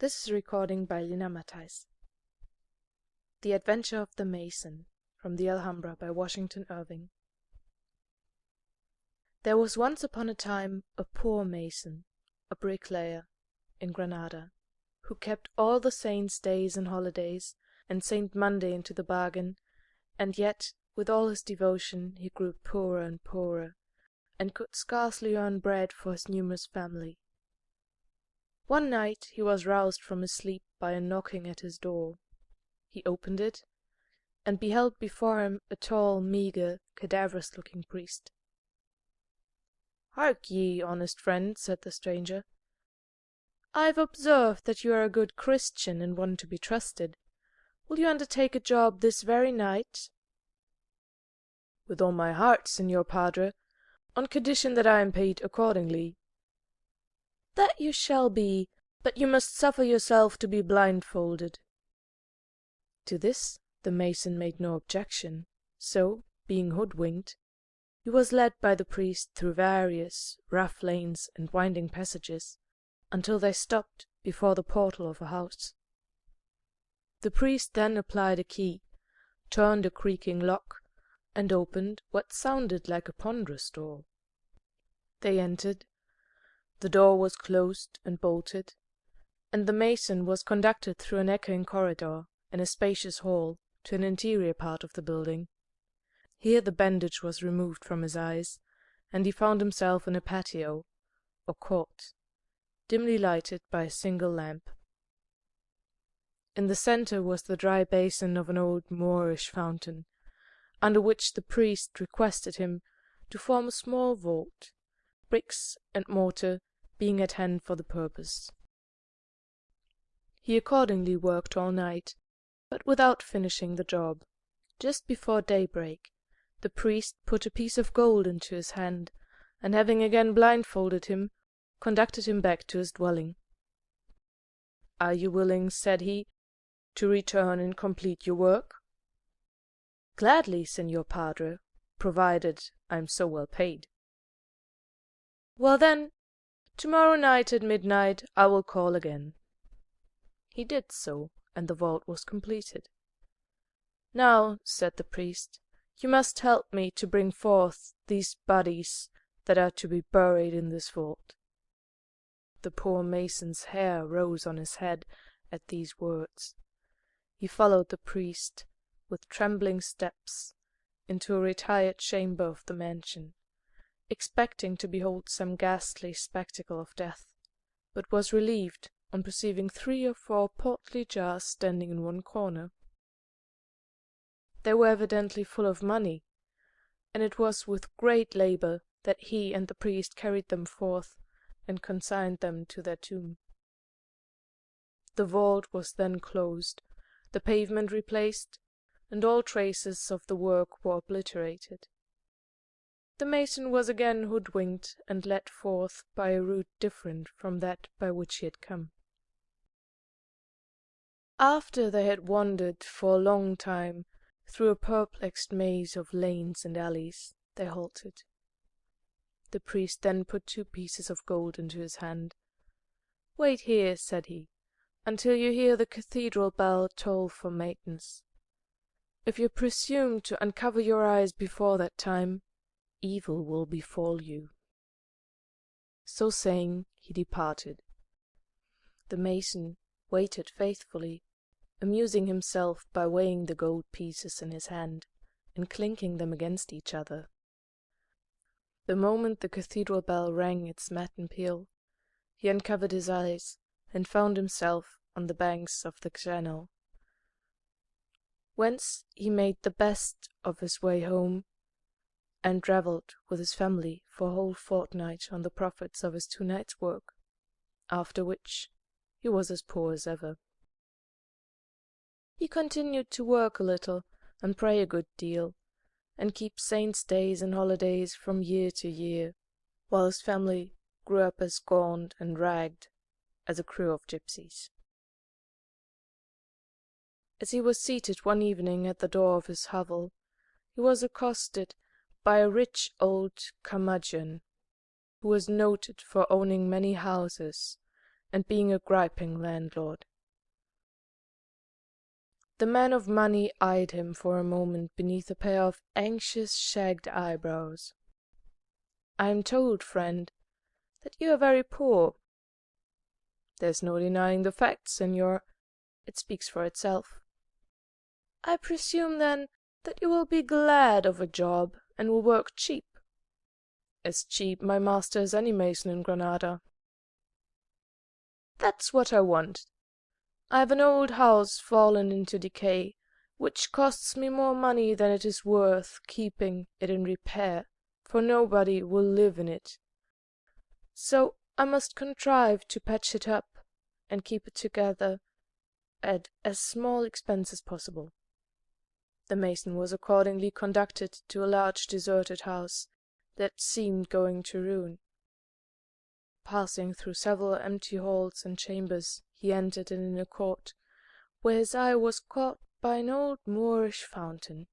This is a recording by Lina Matthijs. The Adventure of the Mason, from the Alhambra by Washington Irving. There was once upon a time a poor mason, a bricklayer, in Granada, who kept all the saints' days and holidays, and Saint Monday into the bargain, and yet, with all his devotion, he grew poorer and poorer, and could scarcely earn bread for his numerous family. One night he was roused from his sleep by a knocking at his door. He opened it, and beheld before him a tall, meagre, cadaverous-looking priest. "Hark ye, honest friend," said the stranger, "I've observed that you are a good Christian and one to be trusted. Will you undertake a job this very night?" "With all my heart, Signor Padre, on condition that I am paid accordingly." "That you shall be, but you must suffer yourself to be blindfolded." To this the mason made no objection, so, being hoodwinked, he was led by the priest through various rough lanes and winding passages, until they stopped before the portal of a house. The priest then applied a key, turned a creaking lock, and opened what sounded like a ponderous door. They entered. The door was closed and bolted, and the mason was conducted through an echoing corridor and a spacious hall to an interior part of the building. Here the bandage was removed from his eyes, and he found himself in a patio, or court, dimly lighted by a single lamp. In the centre was the dry basin of an old Moorish fountain, under which the priest requested him to form a small vault, bricks and mortar being at hand for the purpose. He accordingly worked all night, but without finishing the job. Just before daybreak, the priest put a piece of gold into his hand, and having again blindfolded him, conducted him back to his dwelling. "Are you willing," said he, "to return and complete your work?" "Gladly, Signor Padre, provided I am so well paid." "Well then, tomorrow night at midnight I will call again." He did so, and the vault was completed. "Now," said the priest, "you must help me to bring forth these bodies that are to be buried in this vault." The poor mason's hair rose on his head at these words. He followed the priest, with trembling steps, into a retired chamber of the mansion, expecting to behold some ghastly spectacle of death, but was relieved on perceiving 3 or 4 portly jars standing in one corner. They were evidently full of money, and it was with great labor that he and the priest carried them forth and consigned them to their tomb. The vault was then closed, the pavement replaced, and all traces of the work were obliterated. The mason was again hoodwinked and led forth by a route different from that by which he had come. After they had wandered for a long time through a perplexed maze of lanes and alleys, they halted. The priest then put 2 pieces of gold into his hand. "Wait here," said he, "until you hear the cathedral bell toll for matins. If you presume to uncover your eyes before that time, evil will befall you." So saying, he departed. The mason waited faithfully, amusing himself by weighing the gold pieces in his hand and clinking them against each other. The moment the cathedral bell rang its matin peal, he uncovered his eyes and found himself on the banks of the Channel, whence he made the best of his way home, and travelled with his family for a whole fortnight on the profits of his 2 nights' work, after which he was as poor as ever. He continued to work a little, and pray a good deal, and keep saints' days and holidays from year to year, while his family grew up as gaunt and ragged as a crew of gypsies. As he was seated one evening at the door of his hovel, he was accosted by a rich old curmudgeon, who was noted for owning many houses, and being a griping landlord. The man of money eyed him for a moment beneath a pair of anxious shagged eyebrows. "I am told, friend, that you are very poor." "There's no denying the fact, senor. It speaks for itself." "I presume, then, that you will be glad of a job, and will work cheap." "As cheap, my master, as any mason in Granada." "That's what I want. I have an old house fallen into decay, which costs me more money than it is worth keeping it in repair, for nobody will live in it. So I must contrive to patch it up, and keep it together at as small expense as possible." The mason was accordingly conducted to a large deserted house that seemed going to ruin. Passing through several empty halls and chambers, he entered an inner court, where his eye was caught by an old Moorish fountain.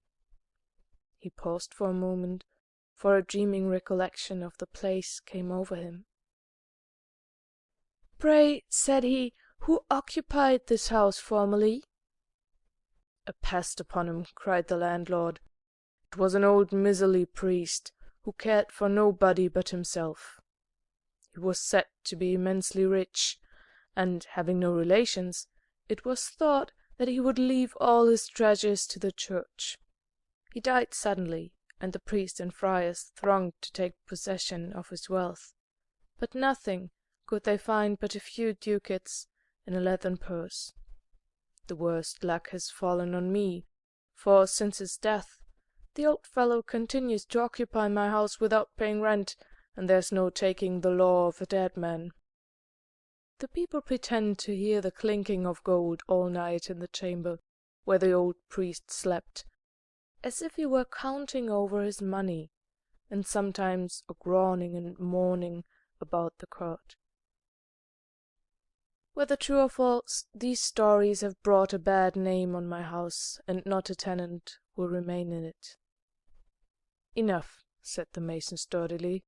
He paused for a moment, for a dreaming recollection of the place came over him. "Pray," said he, "who occupied this house formerly?" "A pest upon him!" cried the landlord. "It was an old miserly priest, who cared for nobody but himself. He was said to be immensely rich, and, having no relations, it was thought that he would leave all his treasures to the church. He died suddenly, and the priests and friars thronged to take possession of his wealth, but nothing could they find but a few ducats in a leathern purse. The worst luck has fallen on me, for since his death the old fellow continues to occupy my house without paying rent, and there's no taking the law of a dead man. The people pretend to hear the clinking of gold all night in the chamber where the old priest slept, as if he were counting over his money, and sometimes a groaning and mourning about the court. Whether true or false, these stories have brought a bad name on my house, and not a tenant will remain in it." "Enough," said the mason sturdily.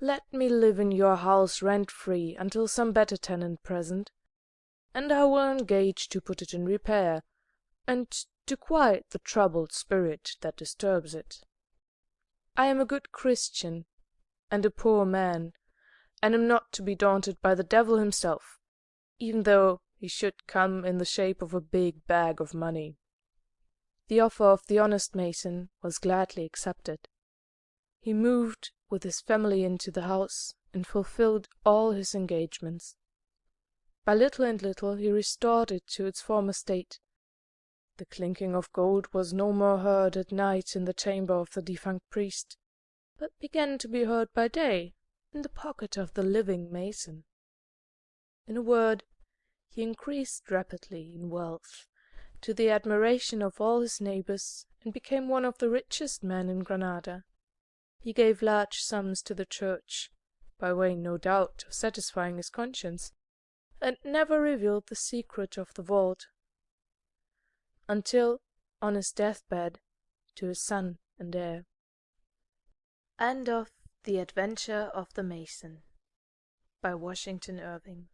"Let me live in your house rent-free until some better tenant present, and I will engage to put it in repair, and to quiet the troubled spirit that disturbs it. I am a good Christian, and a poor man, and am not to be daunted by the devil himself, even though he should come in the shape of a big bag of money." The offer of the honest mason was gladly accepted. He moved with his family into the house, and fulfilled all his engagements. By little and little he restored it to its former state. The clinking of gold was no more heard at night in the chamber of the defunct priest, but began to be heard by day in the pocket of the living mason. In a word, he increased rapidly in wealth, to the admiration of all his neighbors, and became one of the richest men in Granada. He gave large sums to the church, by way, no doubt, of satisfying his conscience, and never revealed the secret of the vault, until, on his deathbed, to his son and heir. End of The Adventure of the Mason by Washington Irving.